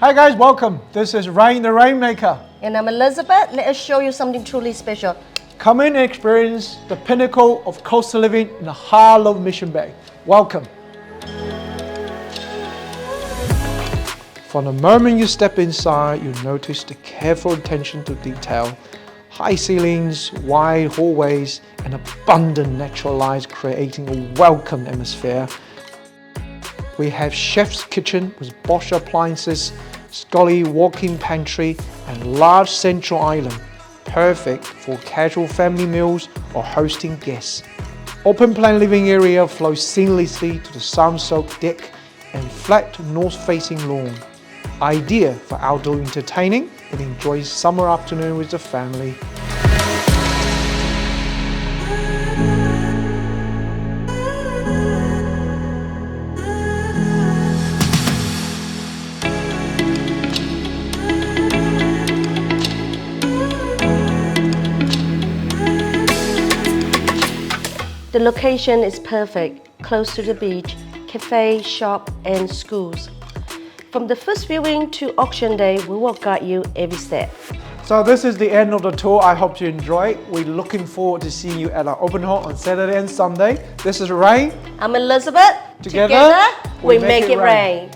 Hi guys, welcome. This is Rain the Rainmaker. And I'm Elizabeth. Let us show you something truly special. Come in and experience the pinnacle of coastal living in the heart of Mission Bay. Welcome. From the moment you step inside, you notice the careful attention to detail. High ceilings, wide hallways, and abundant natural light creating a welcome atmosphere. We have chef's kitchen with Bosch appliances, scullery walk-in pantry, and large central island, perfect for casual family meals or hosting guests. Open plan living area flows seamlessly to the sun-soaked deck and flat north-facing lawn. Ideal for outdoor entertaining and enjoy summer afternoon with the family. The location is perfect, close to the beach, cafe, shop, and schools. From the first viewing to auction day, we will guide you every step. So this is the end of the tour. I hope you enjoyed. We're looking forward to seeing you at our open house on Saturday and Sunday. This is Rain. I'm Elizabeth. Together we make it rain.